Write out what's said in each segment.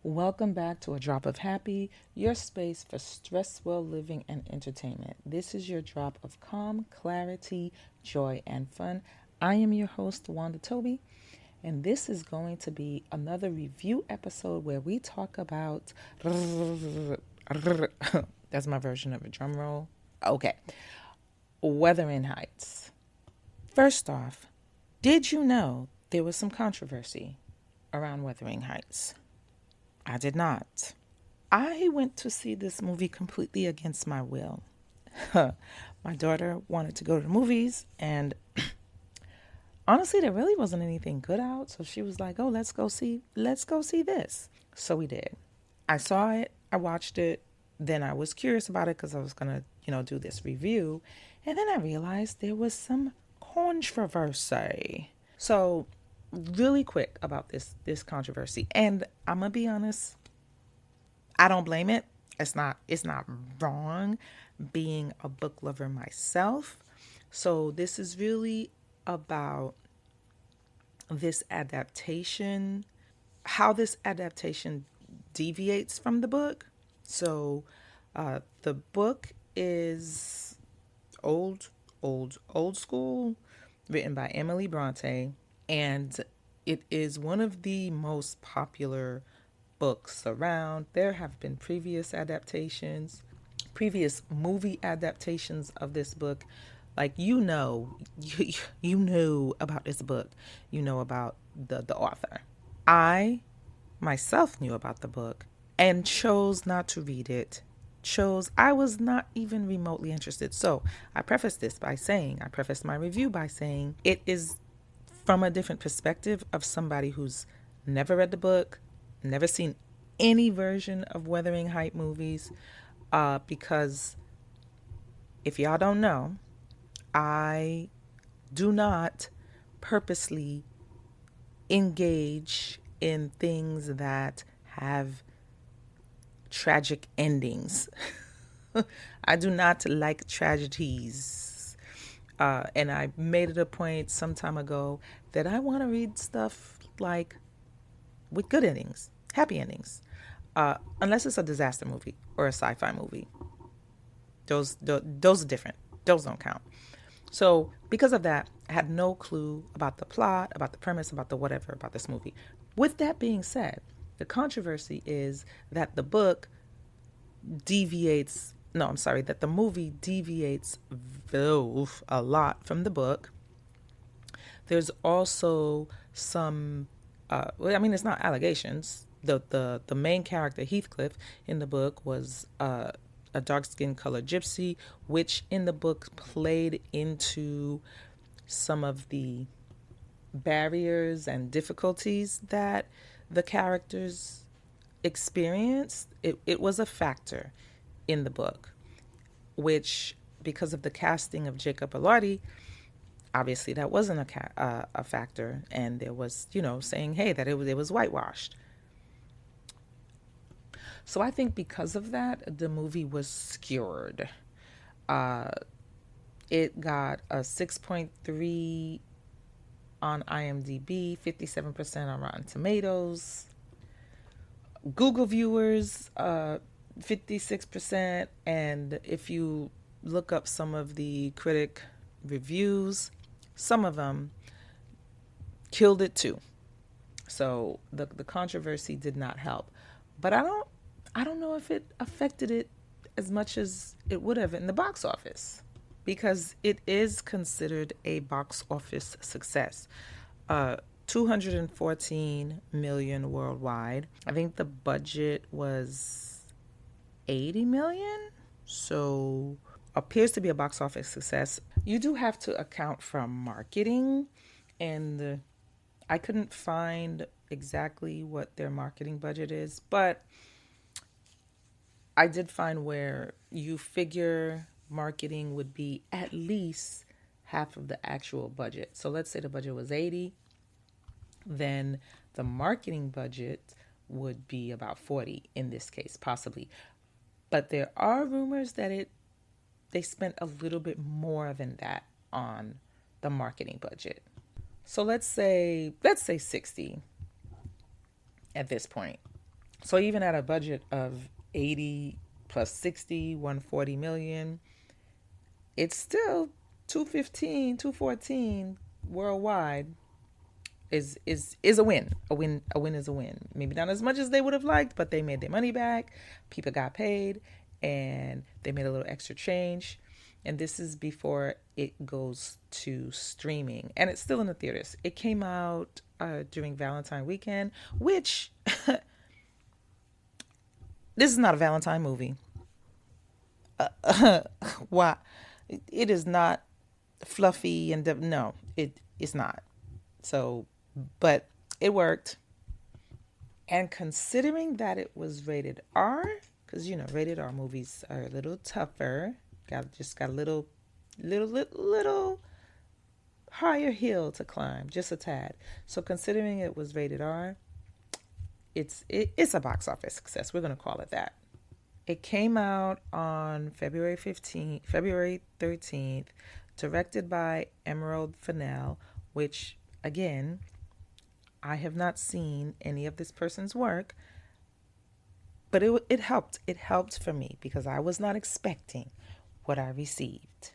Welcome back to A Drop of Happy, your space for stress well living and entertainment. This is your drop of calm, clarity, joy, and fun. I am your host, Wanda Toby, and this is going to be another review episode where we talk about. That's my version of a drum roll. Okay. Wuthering Heights. First off, did you know there was some controversy around Wuthering Heights? I did not. I went to see this movie completely against my will. My daughter wanted to go to the movies, and honestly, there really wasn't anything good out. So she was like, "Oh, let's go see this." So we did. I saw it. I watched it. Then I was curious about it because I was gonna, do this review, and then I realized there was some controversy. So really quick about this controversy, and I'm gonna be honest, I don't blame it. It's not wrong being a book lover myself. So this is really about this adaptation, how this adaptation deviates from the book. So the book is old school, written by Emily Bronte, and it is one of the most popular books around. There have been previous movie adaptations of this book. Like you know about this book. You know about the author. I myself knew about the book and chose not to read it. I was not even remotely interested. So I prefaced my review by saying it is from a different perspective of somebody who's never read the book, never seen any version of Wuthering Heights movies, because if y'all don't know, I do not purposely engage in things that have tragic endings. I do not like tragedies. And I made it a point some time ago that I want to read stuff like with good endings, happy endings, unless it's a disaster movie or a sci-fi movie. Those are different. Those don't count. So because of that, I had no clue about the plot, about the premise, about the whatever about this movie. With that being said, the controversy is that the book deviates. No, I'm sorry, that the movie deviates a lot from the book. There's also some, it's not allegations. The main character, Heathcliff, in the book was a dark skin colored gypsy, which in the book played into some of the barriers and difficulties that the characters experienced. It was a factor in the book, which, because of the casting of Jacob Elordi, obviously that wasn't a factor, and there was, saying, hey, that it was whitewashed. So I think because of that, the movie was skewered. Uh, it got a 6.3 on IMDb, 57% on Rotten Tomatoes. Google viewers, 56%. And if you look up some of the critic reviews, some of them killed it too. So the controversy did not help. But I don't know if it affected it as much as it would have in the box office, because it is considered a box office success. 214 million worldwide. I think the budget was 80 million. So appears to be a box office success. You do have to account for marketing, and I couldn't find exactly what their marketing budget is, but I did find where you figure marketing would be at least half of the actual budget. So let's say the budget was 80, then the marketing budget would be about 40 in this case, possibly. But there are rumors that they spent a little bit more than that on the marketing budget. So let's say 60 at this point. So even at a budget of 80 plus 60, 140 million, it's still 215, 214 worldwide is a win. A win is a win. Maybe not as much as they would have liked, but they made their money back. People got paid and they made a little extra change. And this is before it goes to streaming. And it's still in the theaters. It came out during Valentine weekend, which this is not a Valentine movie. Why? It is not fluffy and no, it's not. So, but it worked. And considering that it was rated R, because rated R movies are a little tougher, got a little higher hill to climb, just a tad. So considering it was rated R, it's a box office success. We're gonna call it that. It came out on February 13th, directed by Emerald Fennell, which again, I have not seen any of this person's work, but it helped. It helped for me because I was not expecting what I received.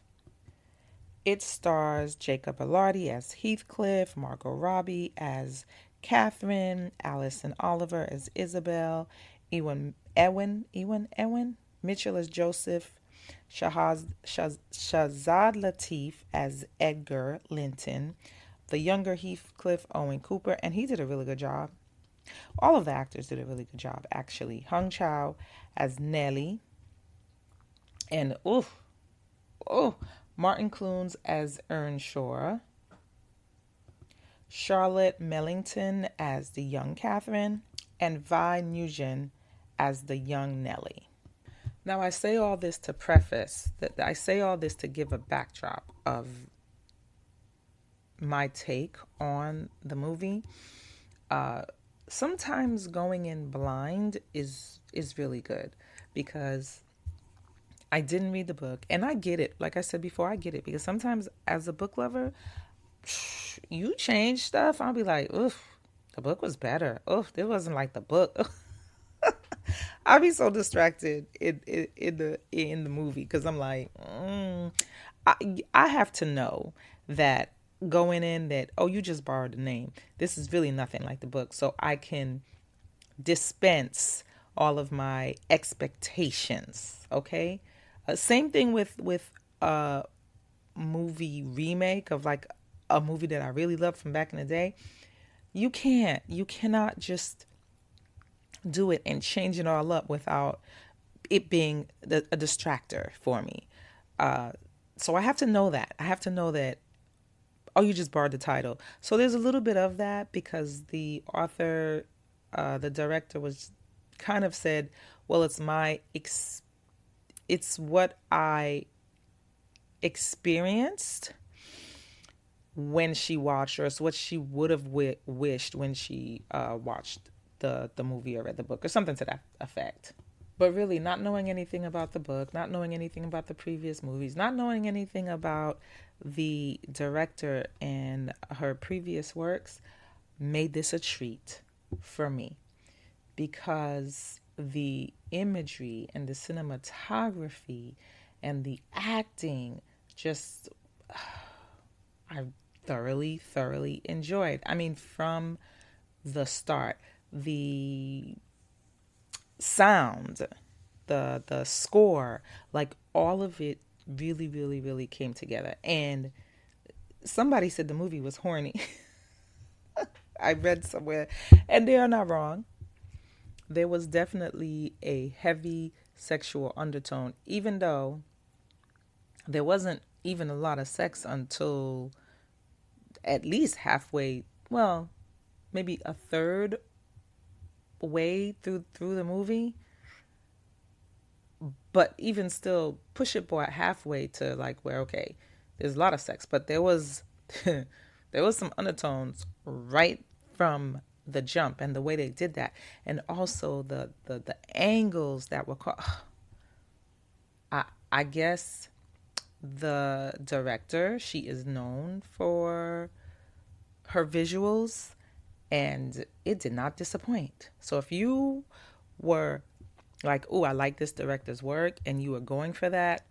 It stars Jacob Elordi as Heathcliff, Margot Robbie as Catherine, Alison Oliver as Isabel, Ewan Mitchell as Joseph, Shahzad Latif as Edgar Linton, the younger Heathcliff, Owen Cooper, and he did a really good job. All of the actors did a really good job, actually. Hung Chow as Nellie, and Martin Clunes as Earnshaw, Charlotte Mellington as the young Catherine, and Vi Nugent as the young Nellie. Now, I say all this to preface that I say all this to give a backdrop of my take on the movie. Sometimes going in blind is really good because I didn't read the book, and I get it. Like I said before, I get it because sometimes as a book lover, you change stuff. I'll be like, oof, the book was better. Oof, it wasn't like the book. I'll be so distracted in the movie because I'm like, I have to know that going in that, oh, you just borrowed the name. This is really nothing like the book. So I can dispense all of my expectations. Okay. Same thing with a movie remake of like a movie that I really loved from back in the day. You cannot just do it and change it all up without it being a distractor for me. So I have to know that. I have to know that, oh, you just borrowed the title. So there's a little bit of that because the author, the director was kind of said, well, it's what I experienced when she watched, or it's what she would have wished when she watched the movie or read the book or something to that effect. But really, not knowing anything about the book, not knowing anything about the previous movies, not knowing anything about the director and her previous works made this a treat for me because the imagery and the cinematography and the acting just I thoroughly enjoyed. I mean, from the start, the sound, the score, like all of it really came together. And somebody said the movie was horny. I read somewhere, and they are not wrong. There was definitely a heavy sexual undertone, even though there wasn't even a lot of sex until at least halfway, well, maybe a third way through the movie. But even still, push it boy halfway to like where, okay, there's a lot of sex, but there was there was some undertones right from the jump, and the way they did that, and also the angles that were caught. I guess the director, she is known for her visuals, and it did not disappoint. So if you were like, oh, I like this director's work, and you were going for that,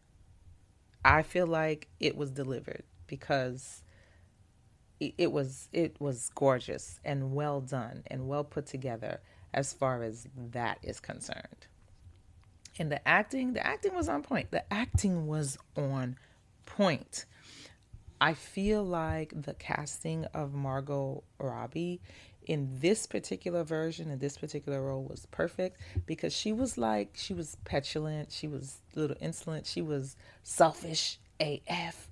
I feel like it was delivered because it was gorgeous and well done and well put together as far as that is concerned. And the acting was on point. The acting was on point. I feel like the casting of Margot Robbie in this particular version, in this particular role, was perfect because she was petulant, she was a little insolent, she was selfish AF,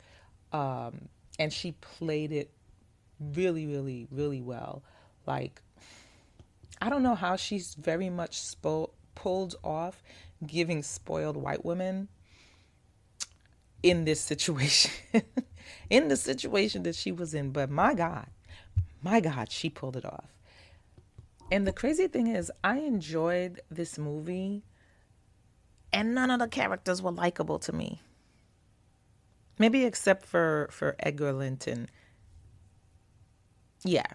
and she played it really, really, really well. Like, I don't know how she's very much pulled off giving spoiled white women in this situation, in the situation that she was in. But my God, she pulled it off. And the crazy thing is, I enjoyed this movie, and none of the characters were likable to me. Maybe except for Edgar Linton. Yeah,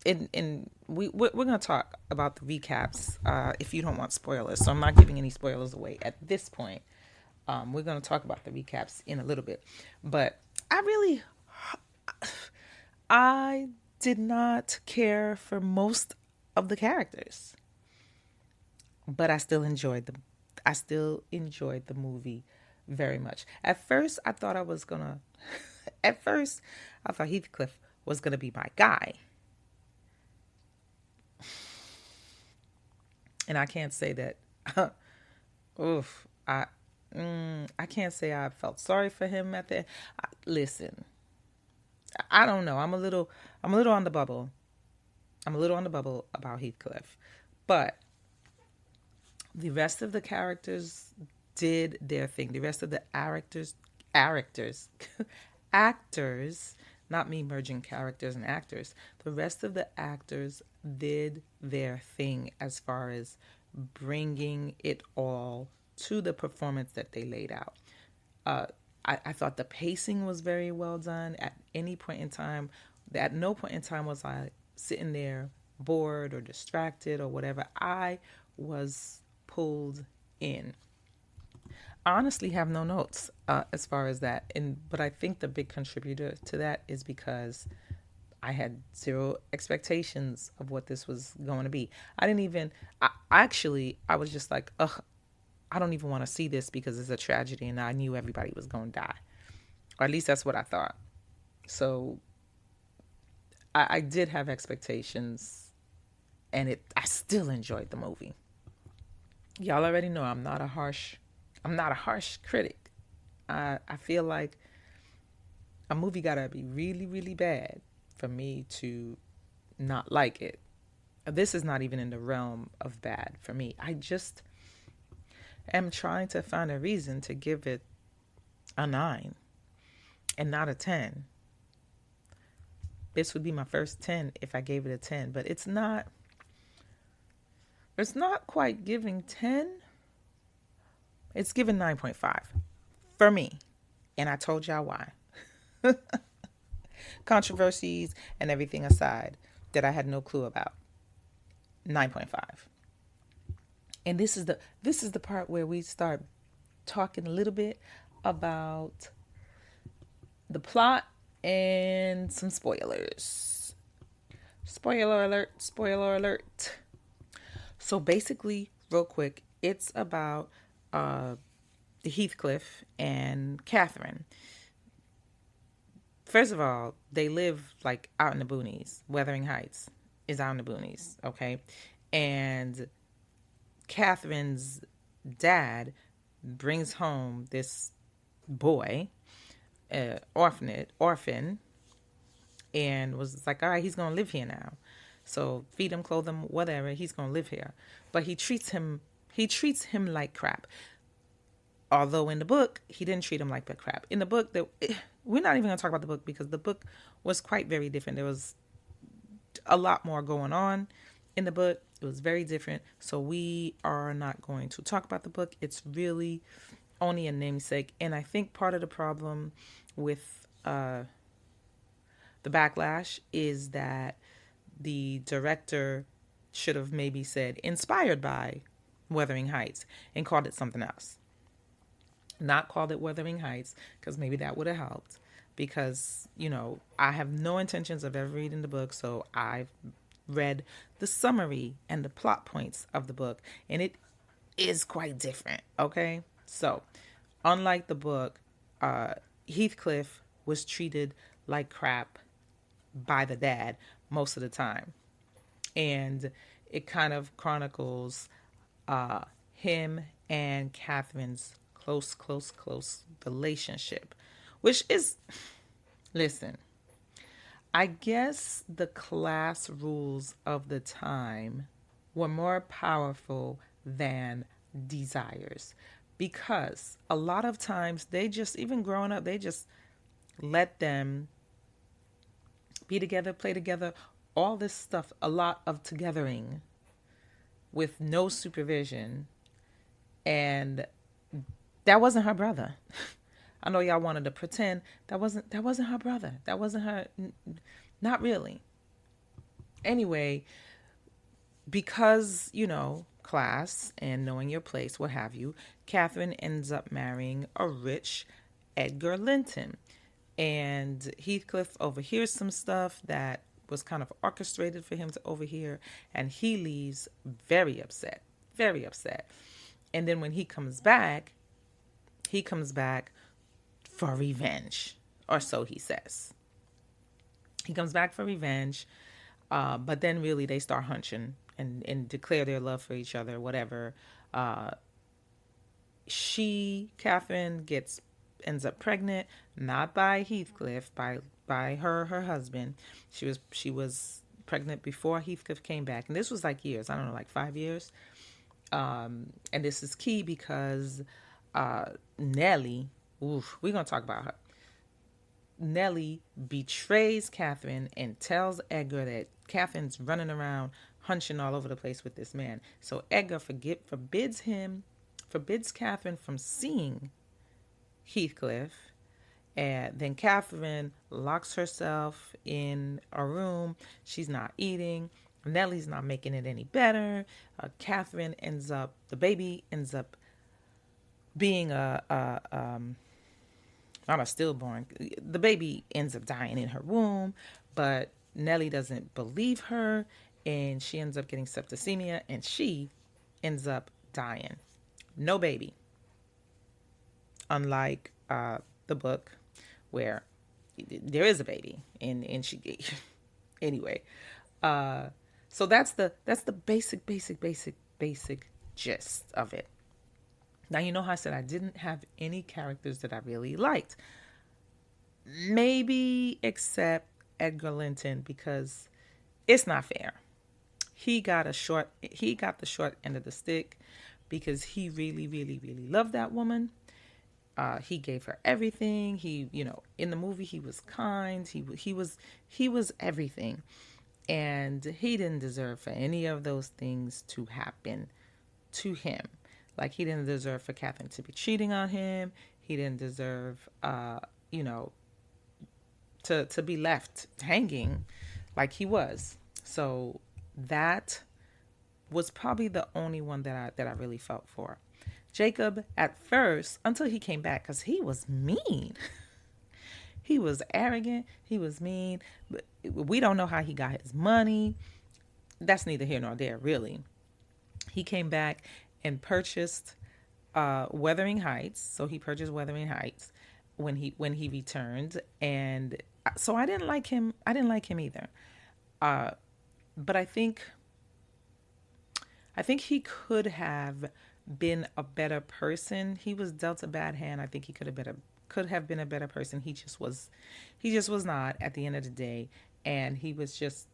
and we're gonna talk about the recaps if you don't want spoilers. So I'm not giving any spoilers away at this point. We're gonna talk about the recaps in a little bit, but I did not care for most of the characters, but I still enjoyed the movie very much. At first, I thought I was gonna. At first, I thought Heathcliff was gonna be my guy, and I can't say that. Oof, I can't say I felt sorry for him at the. Listen, I don't know. I'm a little on the bubble. I'm a little on the bubble about Heathcliff, but the rest of the characters did their thing. The rest of the actors, actors, not me merging characters and actors. The rest of the actors did their thing as far as bringing it all to the performance that they laid out. Uh, I thought the pacing was very well done. At no point in time was I sitting there bored or distracted or whatever. I was pulled in. I honestly have no notes as far as that, but I think the big contributor to that is because I had zero expectations of what this was going to be. I didn't even. I was just like, ugh, I don't even want to see this because it's a tragedy, and I knew everybody was going to die, or at least that's what I thought. So I did have expectations, and I still enjoyed the movie. Y'all already know I'm not a harsh critic. I feel like a movie gotta be really, really bad for me to not like it. This is not even in the realm of bad for me. I just am trying to find a reason to give it a 9 and not a 10. This would be my first 10 if I gave it a 10, but it's not quite giving 10. It's giving 9.5 for me. And I told y'all why. Controversies and everything aside that I had no clue about. 9.5. And this is the part where we start talking a little bit about the plot and some spoilers. Spoiler alert, spoiler alert. So basically, real quick, it's about Heathcliff and Catherine. First of all, they live like out in the boonies. Wuthering Heights is out in the boonies, okay? And Catherine's dad brings home this boy, orphan, and was like, all right, he's gonna live here now. So feed him, clothe him, whatever. He's gonna live here, but he treats him like crap. Although in the book he didn't treat him like crap. In the book, we're not even gonna talk about the book because the book was quite very different. There was a lot more going on in the book. It was very different. So we are not going to talk about the book. It's really only a namesake. And I think part of the problem with the backlash is that the director should have maybe said inspired by Wuthering Heights and called it something else. Not called it Wuthering Heights because maybe that would have helped. Because, I have no intentions of ever reading the book, so I've read the summary and the plot points of the book, and it is quite different, okay? So, unlike the book, Heathcliff was treated like crap by the dad most of the time. And it kind of chronicles him and Catherine's close relationship, which is, listen, I guess the class rules of the time were more powerful than desires, because a lot of times they just, even growing up, they just let them be together, play together, all this stuff, a lot of togethering with no supervision. And that wasn't her brother. I know y'all wanted to pretend that wasn't her brother. That wasn't her. Not really. Anyway, because class and knowing your place, what have you, Catherine ends up marrying a rich Edgar Linton, and Heathcliff overhears some stuff that was kind of orchestrated for him to overhear, and he leaves very upset, very upset. And then when he comes back for revenge, or so he says. He comes back for revenge, but then really they start hunching and declare their love for each other, whatever. Uh, Catherine, ends up pregnant, not by Heathcliff, by her husband. She was pregnant before Heathcliff came back, and this was like years. I don't know, like 5 years. And this is key because Nellie, we're gonna talk about her. Nellie betrays Catherine and tells Edgar that Catherine's running around hunching all over the place with this man. So Edgar forbids Catherine from seeing Heathcliff. And then Catherine locks herself in a room. She's not eating. Nellie's not making it any better. The baby ends up being not a stillborn. The baby ends up dying in her womb, but Nellie doesn't believe her, and she ends up getting septicemia, and she ends up dying. No baby. Unlike the book, where there is a baby, and she anyway. So that's the basic gist of it. Now, you know how I said I didn't have any characters that I really liked. Maybe except Edgar Linton, because it's not fair. He got the short end of the stick because he really loved that woman. He gave her everything. He, in the movie, he was kind. He was everything. And he didn't deserve for any of those things to happen to him. Like, he didn't deserve for Catherine to be cheating on him. He didn't deserve, to be left hanging like he was. So that was probably the only one that I really felt for. Jacob, at first, until he came back, because he was mean. He was arrogant. He was mean. But we don't know how he got his money. That's neither here nor there, really. He came back and purchased Wuthering Heights. So he purchased Wuthering Heights when he returned, and so I didn't like him. I didn't like him either. But I think he could have been a better person. He was dealt a bad hand. I think he could have been a better person. He just was not at the end of the day, and he was just,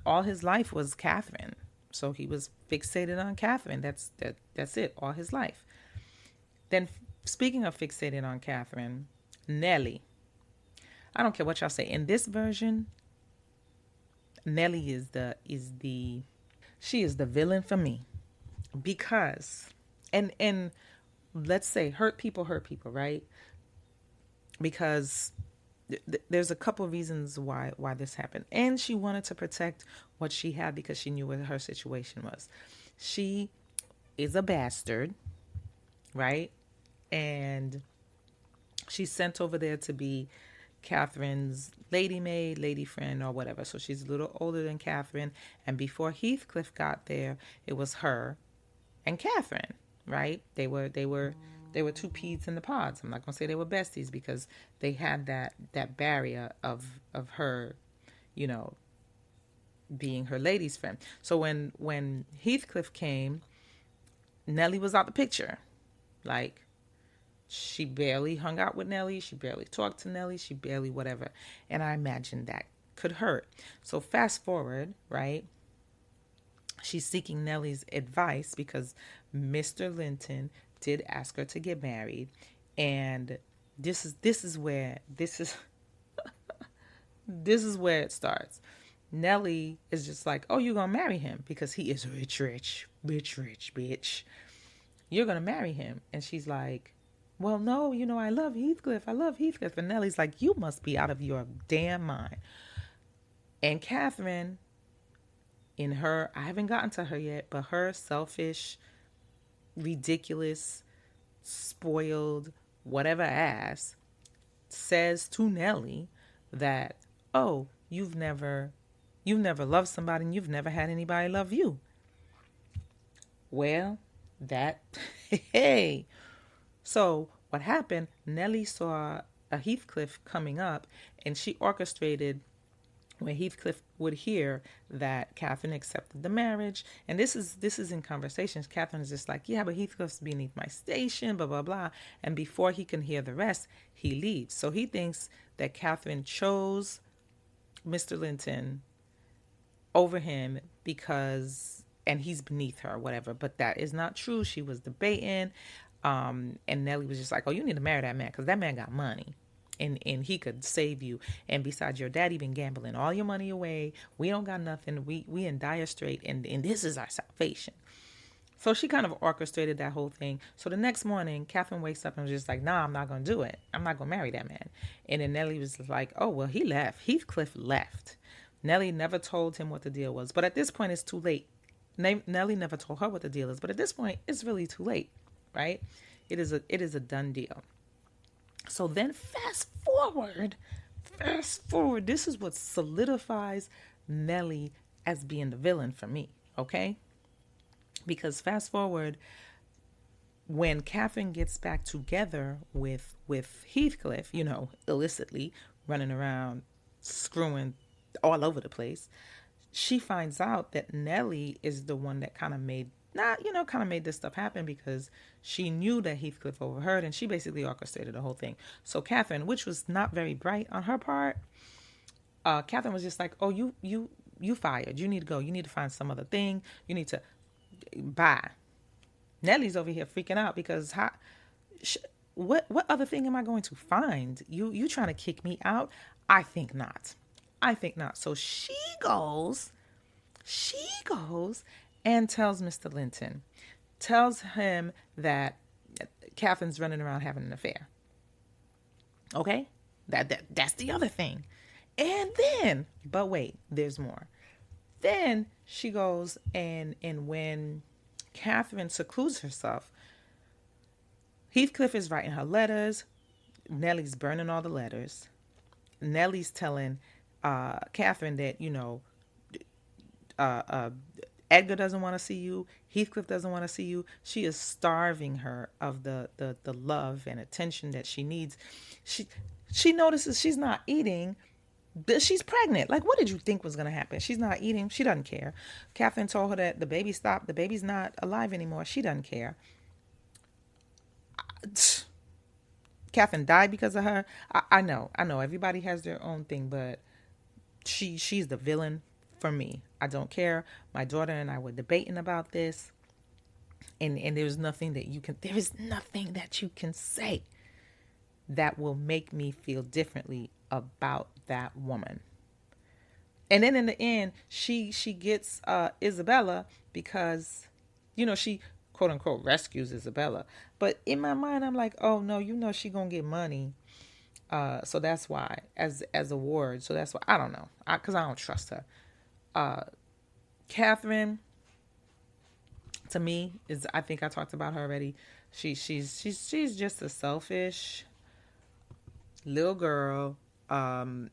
all his life was Catherine. So he was fixated on Catherine. That's it, all his life. Then, speaking of fixated on Catherine, Nellie. I don't care what y'all say. In this version, Nellie is the she is the villain for me, because and let's say hurt people, right? Because there's a couple of reasons why this happened, and she wanted to protect what she had because she knew what her situation was. She is a bastard, right? And she's sent over there to be Catherine's lady maid, lady friend, or whatever. So she's a little older than Catherine. And before Heathcliff got there, it was her and Catherine, right? They were two peas in the pods. I'm not gonna say they were besties because they had that barrier of her, you know, being her lady's friend. So when Heathcliff came, Nellie was out the picture. Like, she barely hung out with Nellie. She barely talked to Nellie. She barely whatever. And I imagine that could hurt. So fast forward, right? She's seeking Nellie's advice because Mr. Linton did ask her to get married. And this is where this is where it starts. Nellie is just like, oh, you're gonna marry him because he is rich, bitch. You're gonna marry him. And she's like, well, no, I love Heathcliff. I love Heathcliff. And Nellie's like, you must be out of your damn mind. And Catherine, in her, I haven't gotten to her yet, but her selfish, ridiculous, spoiled, whatever ass says to Nellie that, oh, you've never loved somebody and you've never had anybody love you. Well, that, hey. So what happened, Nellie saw a Heathcliff coming up and she orchestrated when Heathcliff would hear that Catherine accepted the marriage. And this is in conversations. Catherine is just like, yeah, but Heathcliff's beneath my station, blah, blah, blah. And before he can hear the rest, he leaves. So he thinks that Catherine chose Mr. Linton over him because, and he's beneath her, whatever. But that is not true. She was debating. And Nellie was just like, oh, you need to marry that man because that man got money. And he could save you. And besides, your daddy been gambling all your money away. We don't got nothing. We in dire strait. And this is our salvation. So she kind of orchestrated that whole thing. So the next morning, Catherine wakes up and was just like, nah, I'm not going to do it. I'm not going to marry that man. And then Nellie was like, oh, well, he left. Heathcliff left. Nellie never told him what the deal was. But at this point, it's too late. Nellie never told her what the deal is. But at this point, it's really too late, right? It is a done deal. So then fast forward, this is what solidifies Nellie as being the villain for me, okay? Because fast forward, when Catherine gets back together with Heathcliff, illicitly running around screwing all over the place, she finds out that Nellie is the one that kind of made this stuff happen because she knew that Heathcliff overheard and she basically orchestrated the whole thing. So Catherine, which was not very bright on her part, Catherine was just like, oh, you fired. You need to go. You need to find some other thing. You need to bye. Nellie's over here freaking out because what other thing am I going to find? You trying to kick me out? I think not. So she goes and tells Mr. Linton, tells him that Catherine's running around having an affair. Okay? That's the other thing. And then, but wait, there's more. Then she goes and when Catherine secludes herself, Heathcliff is writing her letters. Nellie's burning all the letters. Nellie's telling Catherine that, Edgar doesn't want to see you. Heathcliff doesn't want to see you. She is starving her of the love and attention that she needs. She notices she's not eating. She's pregnant. Like, what did you think was going to happen? She's not eating. She doesn't care. Catherine told her that the baby stopped. The baby's not alive anymore. She doesn't care. Catherine died because of her. I know. Everybody has their own thing, but she's the villain for me. I don't care. My daughter and I were debating about this, and there is nothing that you can say that will make me feel differently about that woman. And then in the end, she gets Isabella because, she quote unquote rescues Isabella. But in my mind, I'm like, oh no, she gonna get money. So that's why, as a ward. So that's why, I don't know, because I don't trust her. Catherine to me, is, I think I talked about her already. She's just a selfish little girl.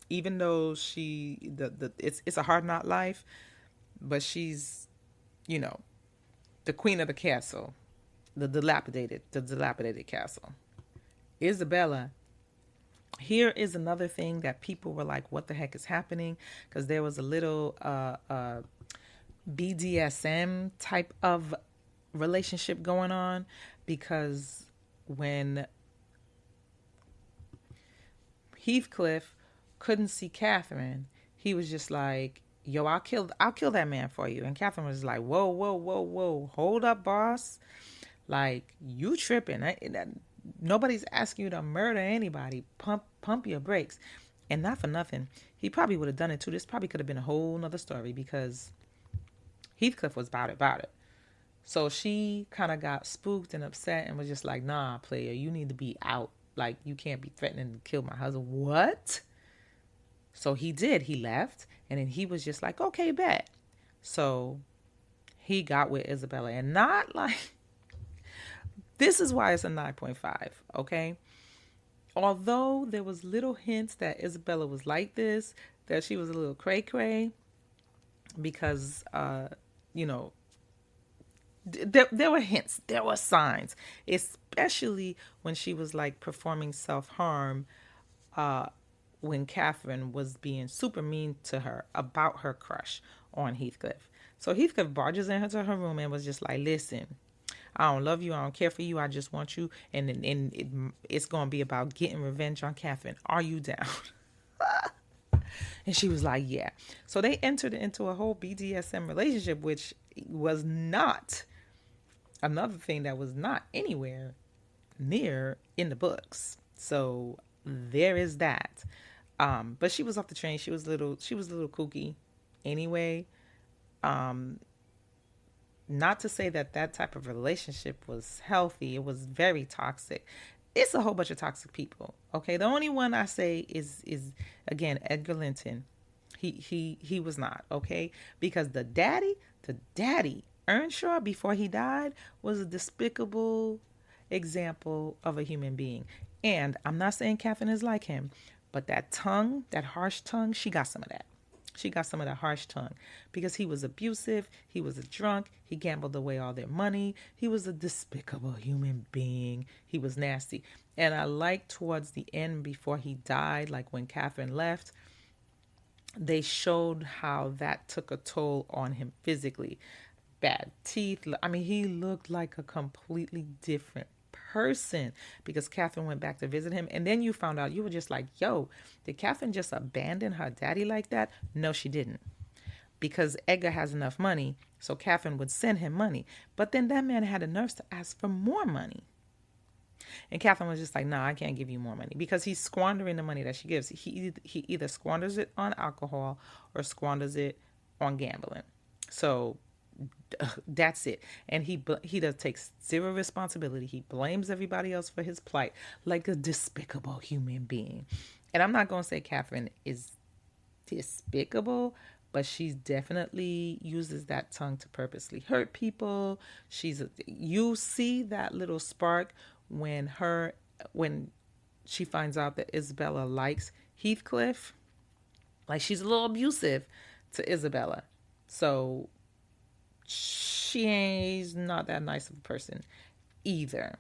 Even though the it's a hard not life, but she's, you know, the queen of the castle, the dilapidated castle. Isabella. Here is another thing that people were like, "What the heck is happening?" Because there was a little BDSM type of relationship going on. Because when Heathcliff couldn't see Catherine, he was just like, "Yo, I'll kill that man for you." And Catherine was like, "Whoa, whoa, whoa, whoa, hold up, boss! Like, you tripping? Nobody's asking you to murder anybody. Pump your brakes." And not for nothing, he probably would have done it too. This probably could have been a whole nother story, because Heathcliff was about it. So she kind of got spooked and upset and was just like, "Nah, player, you need to be out. Like, you can't be threatening to kill my husband." What? So he did. He left, and then he was just like, "Okay, bet." So he got with Isabella, and not like, this is why it's a 9.5, okay? Although there was little hints that Isabella was like this, that she was a little cray-cray, because, you know, there were hints, there were signs, especially when she was like performing self-harm, when Catherine was being super mean to her about her crush on Heathcliff. So Heathcliff barges into her room and was just like, "Listen, I don't love you. I don't care for you. I just want you. It's going to be about getting revenge on Catherine. Are you down?" And she was like, "Yeah." So they entered into a whole BDSM relationship, which was not, another thing that was not anywhere near in the books. So there is that. But she was off the train. She was a little kooky anyway. Not to say that that type of relationship was healthy. It was very toxic. It's a whole bunch of toxic people. Okay, the only one I say is again Edgar Linton. He was not okay, because the daddy Earnshaw, before he died, was a despicable example of a human being. And I'm not saying Catherine is like him, but that tongue, that harsh tongue, she got some of that. She got some of that harsh tongue, because he was abusive. He was a drunk. He gambled away all their money. He was a despicable human being. He was nasty. And I like towards the end, before he died, like when Catherine left, they showed how that took a toll on him physically. Bad teeth. I mean, he looked like a completely different person, because Catherine went back to visit him. And then you found out, you were just like, "Yo, did Catherine just abandon her daddy like that?" No, she didn't. Because Edgar has enough money, so Catherine would send him money. But then that man had the nerve to ask for more money. And Catherine was just like, "Nah, I can't give you more money," because he's squandering the money that she gives. He either squanders it on alcohol or squanders it on gambling. So that's it. And he does takes zero responsibility. He blames everybody else for his plight, like a despicable human being. And I'm not going to say Catherine is despicable, but she definitely uses that tongue to purposely hurt people. You see that little spark when she finds out that Isabella likes Heathcliff. Like, she's a little abusive to Isabella. So she's not that nice of a person either.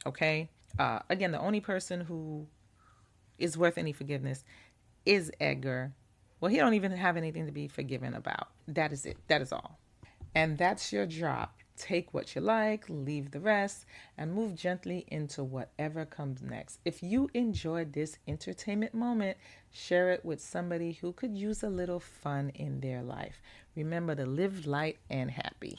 Okay. Again, the only person who is worth any forgiveness is Edgar. Well, he don't even have anything to be forgiven about. That is it. That is all. And that's your drop. Take what you like, leave the rest, and move gently into whatever comes next. If you enjoyed this entertainment moment, share it with somebody who could use a little fun in their life. Remember to live light and happy.